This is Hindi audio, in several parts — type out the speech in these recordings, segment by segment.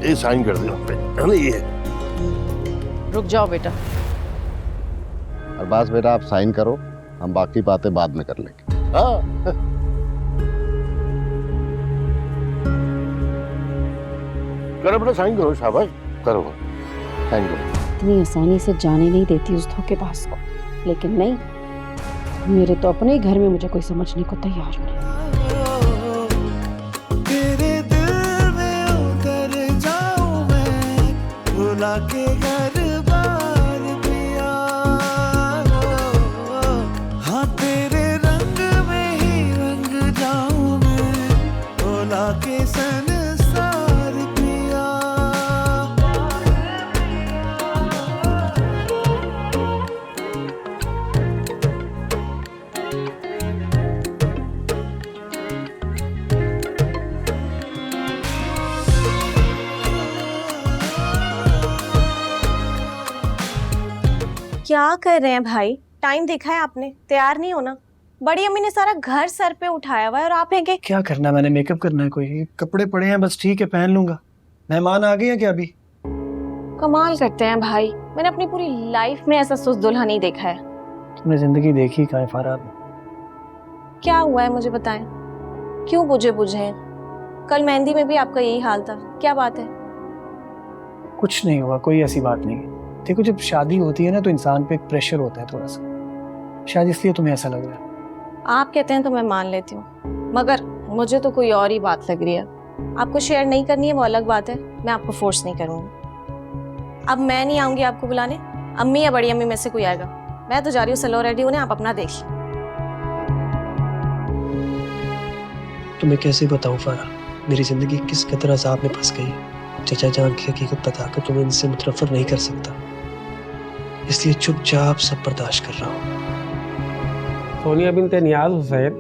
ये साइन कर दो पे, है ना? ये रुक जाओ बेटा। अरबाज बेटा आप साइन करो, हम बाकी बातें बाद में कर लेंगे। हाँ करो बेटा, साइन करो, शाबाश, करो साइन करो। इतनी आसानी से जाने नहीं देती उस धोखेबाज को, लेकिन नहीं, मेरे तो अपने ही घर में मुझे कोई समझने को तैयार नहीं। तेरे दिल में उतर जाऊं मैं, भुला के घर बार पिया। हाँ तेरे रंग में ही रंग जाऊं मैं, भुला के संसार पिया। क्या कर रहे हैं भाई? टाइम देखा है आपने? तैयार नहीं होना? बड़ी अम्मी ने सारा घर सर पे उठाया हुआ है और आप हैं कि क्या करना है? मैंने मेकअप करना है, कोई कपड़े पड़े हैं बस, ठीक है पहन लूंगा। मेहमान आ गए हैं क्या अभी? कमाल करते हैं भाई, मैंने अपनी पूरी लाइफ में ऐसा सुस्त दुल्हा नहीं देखा है। तुमने जिंदगी देखी कहाँ है फाराब? क्या हुआ है मुझे बताएं, क्यों बुझे बुझे हैं? कल मेहंदी में भी आपका यही हाल था, क्या बात है? कुछ नहीं हुआ, कोई ऐसी बात नहीं है। देखो जब शादी होती है ना तो इंसान पे एक प्रेशर होता है थोड़ा सा, शायद इसलिए तुम्हें ऐसा लग रहा है। आप कहते हैं तो मैं मान लेती हूँ, मगर मुझे तो कोई और ही बात लग रही है। आपको शेयर नहीं करनी है वो अलग बात है, मैं आपको फोर्स नहीं करूँगी। अब मैं नहीं आऊंगी आपको बुलाने, अम्मी या बड़ी अम्मी में से कोई आएगा। मैं तो जा रही हूँ, सलो रेडी होने, आप अपना देख लीजिए। तुम्हें कैसे बताऊं फारा, मेरी जिंदगी किस कदर अजाब में फंस गई। चचा जान की हकीकत बताकर तुम्हें इनसे मुतरफर नहीं कर सकता, इसलिए चुपचाप सब बर्दाश्त कर रहा हूँ। सोनिया बिनते नियाज हुसैन,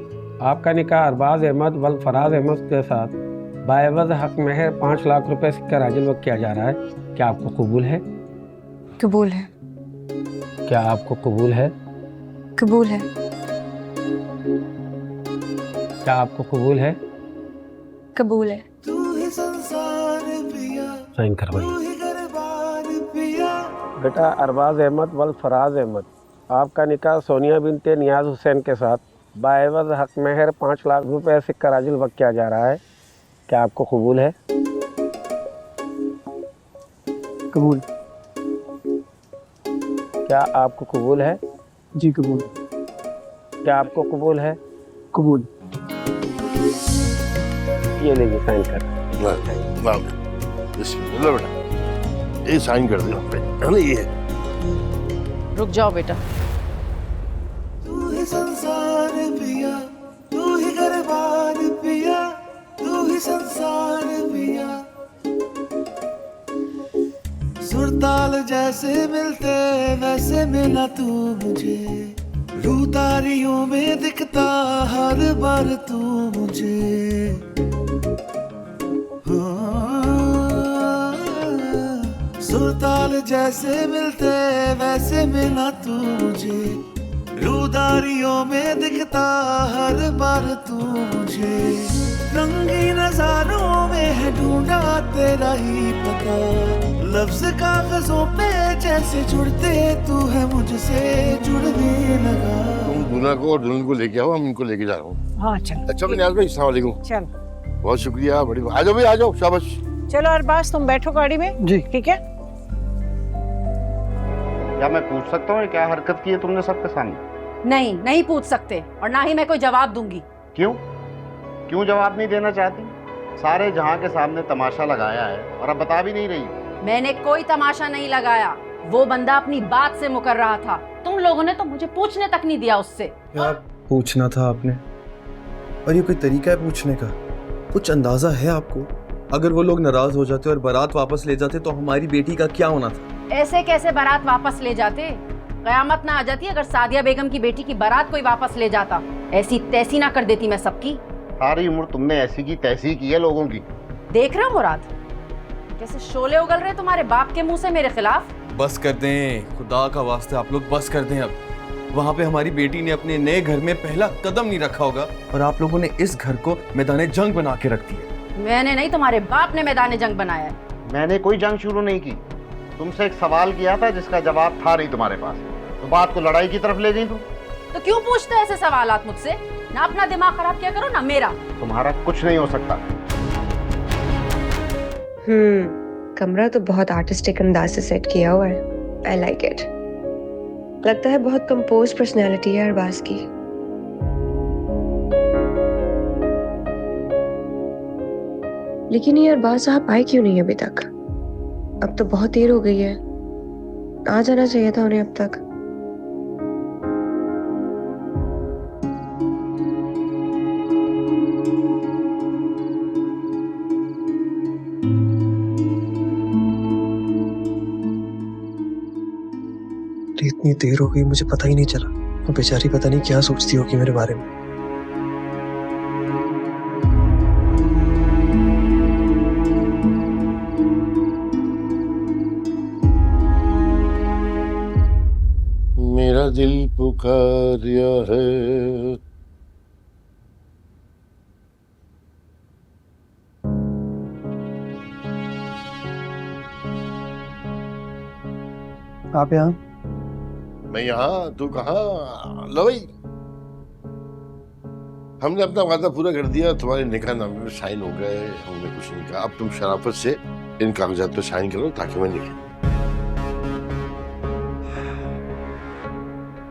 आपका निकाह अरबाज अहमद वल फराज अहमद के साथ बाएवज हक महर 5 लाख रुपए सिक्का राजिल वक्त किया जा रहा है। क्या आपको कबूल है? कबूल है। क्या आपको कबूल है? कबूल है। क्या आपको कबूल है? कबूल है। तू ही संसार पिया, साइन करवाइए। तू ही घर बार पिया। बेटा अरबाज अहमद वल फराज अहमद, आपका निकाह सोनिया बिनते नियाज हुसैन के साथ बाएवज हक महर 5 लाख रुपए सिक्का राजिल वक्त किया जा रहा है। क्या आपको कबूल है? कबूल। क्या आपको कबूल है? जी कबूल। क्या आपको कबूल है? कबूल। ये लीजिए साइन कर। बिस्मिल्लाह बेटा, ये साइन कर दो पे, है ना? ये रुक जाओ बेटा। तू ही संसार पिया, तू ही घर बार पिया, तू ही संसार पिया। सुरताल जैसे मिलते वैसे मिला तू मुझे, रूतारियों में दिखता हर बार तू मुझे। हाँ, सुरताल जैसे मिलते वैसे मिला तू मुझे, रूदारियों में दिखता हर बार तू मुझे। रंगी नजारों में है ढूंढा तेरा ही पता, लफ्ज कागजों पे जैसे जुड़ते तू है मुझसे जुड़ने लगा। तुम दूल्हा को और दुल्हन को लेके आओ, हम इनको लेके जा रहा हूँ। हाँ चल। अच्छा नियाज भाई, अस्सलाम वालेकुम। चल बहुत शुक्रिया, बड़ी आ जाओ भाई, आ जाओ, शाबाश। चलो अरबाज तुम बैठो गाड़ी में। जी ठीक है। क्या मैं पूछ सकता हूँ क्या हरकत की है तुमने सबके सामने? नहीं, नहीं पूछ सकते, और ना ही मैं कोई जवाब दूंगी। क्यों? क्यों जवाब नहीं देना चाहती? सारे जहां के सामने तमाशा लगाया है और अब बता भी नहीं रही। मैंने कोई तमाशा नहीं लगाया, वो बंदा अपनी बात से मुकर रहा था। तुम लोगों ने तो मुझे पूछने तक नहीं दिया उससे। यार पूछना था आपने, और ये कोई तरीका है पूछने का? कुछ अंदाजा है आपको? अगर वो लोग नाराज हो जाते और बारात वापस ले जाते तो हमारी बेटी का क्या होना था? ऐसे कैसे बारात वापस ले जाते? कयामत ना आ जाती अगर सादिया बेगम की बेटी की बारात कोई वापस ले जाता। ऐसी तैसी ना कर देती मैं सबकी। सारी उम्र तुमने ऐसी की तैसी की है लोगों की। देख रहे हो मुराद, कैसे शोले उगल रहे तुम्हारे बाप के मुंह से मेरे खिलाफ। बस कर दें, खुदा का वास्ते आप लोग बस कर दें। अब वहाँ पे हमारी बेटी ने अपने नए घर में पहला कदम नहीं रखा होगा और आप लोगों ने इस घर को मैदान जंग बना के रख दिया। मैंने नहीं, तुम्हारे बाप ने मैदान जंग बनाया है। मैंने कोई जंग शुरू नहीं की। तुमसे एक सवाल किया था जिसका जवाब था नहीं तुम्हारे पास, तो बात को लड़ाई की तरफ ले गई तुम। तो क्यों पूछते हैं ऐसे सवालात मुझसे? ना अपना दिमाग खराब किया करो ना मेरा। तुम्हारा कुछ नहीं हो सकता। कमरा तो बहुत आर्टिस्टिक अंदाज से सेट किया हुआ है। I like it. लगता है बहुत कंपोज पर्सनैलिटी है अरबाज की। लेकिन ये अरबाज साहब आए क्यों नहीं अभी तक? अब तो बहुत देर हो गई है, आ जाना चाहिए था उन्हें अब तक। इतनी देर हो गई, मुझे पता ही नहीं चला। वो बेचारी पता नहीं क्या सोचती होगी मेरे बारे में। मेरा दिल पुकारिया है। आप यहाँ? मैं यहाँ, तू कहाँ? लो भाई, हमने अपना वादा पूरा कर दिया, तुम्हारे निकाह नामे में साइन हो गए, हमने कुछ नहीं कहा। अब तुम शराफत से इन कागजात पे साइन करो ताकि मैं निकल।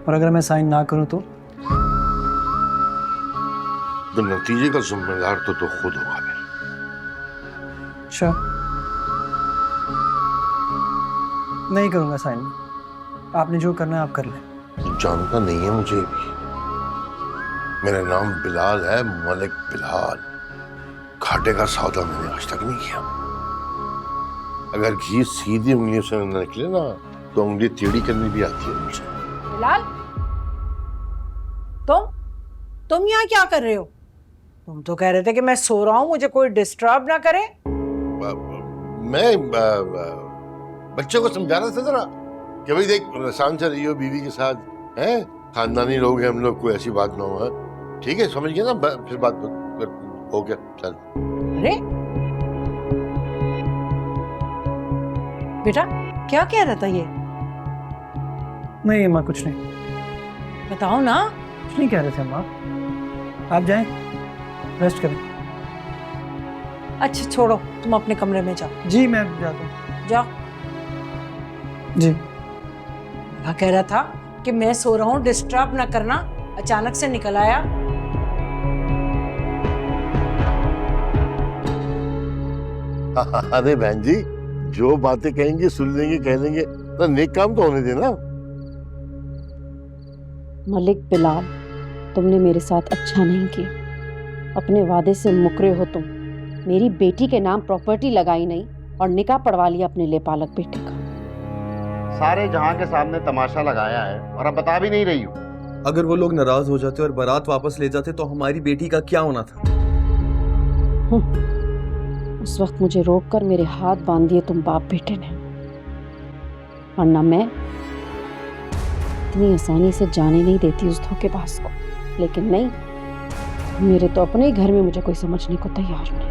और अगर मैं साइन ना करूं तो नतीजे का जिम्मेदार तो खुद होगा। अच्छा, नहीं करूंगा साइन। आपने जो करना है आप कर लें। जानता नहीं है मुझे भी। मेरा नाम बिलाल है, मलिक बिलाल। घाटे का सौदा मैंने आज तक नहीं किया। अगर घी सीधी उंगलियों से न निकले ना तो उंगली टेढ़ी करनी भी आती है मुझे। बिलाल, तुम यहाँ क्या कर रहे हो? तुम तो कह रहे थे कि मैं सो रहा हूँ, मुझे कोई डिस्टर्ब ना करे। मैं बच्चों को समझा रहा था जरा कि भाई देख, शान से रहियो बीवी के साथ, है खानदानी लोग हैं हम लोग, कोई ऐसी बात ना हो। ठीक है, समझ गया ना? फिर बात हो गया, चल। अरे बेटा, क्या कह रहा था ये? नहीं माँ, कुछ नहीं। बताओ ना। कुछ नहीं कह रहे थे माँ, आप जाएं, रेस्ट करें। अच्छा छोड़ो, तुम अपने कमरे में जाओ। जी मैं जाता हूँ। जाओ। जी। क्या कह रहा था कि मैं सो रहा हूँ, डिस्टर्ब ना करना, अचानक से निकल आया। अरे बहन जी, जो बातें कहेंगे सुन लेंगे, कह लेंगे तो नेक काम तो होने देना। मलिक बिलाल, तुमने मेरे साथ अच्छा नहीं किया। अपने वादे से मुकरे हो तुम। मेरी बेटी के नाम प्रॉपर्टी लगाई नहीं और निकाह पढ़वा लिया अपने लेपालक बेटे का। सारे जहां के सामने तमाशा लगाया है और अब बता भी नहीं रही हूँ। अगर वो लोग नाराज हो जाते और बारात वापस ले जाते तो हमारी बेटी का क्या होना था? उस वक्त मुझे रोककर मेरे हाथ बांध दिए तुम बाप बेटे ने, वरना मैं इतनी आसानी से जाने नहीं देती उस धोखेबाज को। लेकिन नहीं, मेरे तो अपने ही घर में मुझे कोई समझने को तैयार नहीं।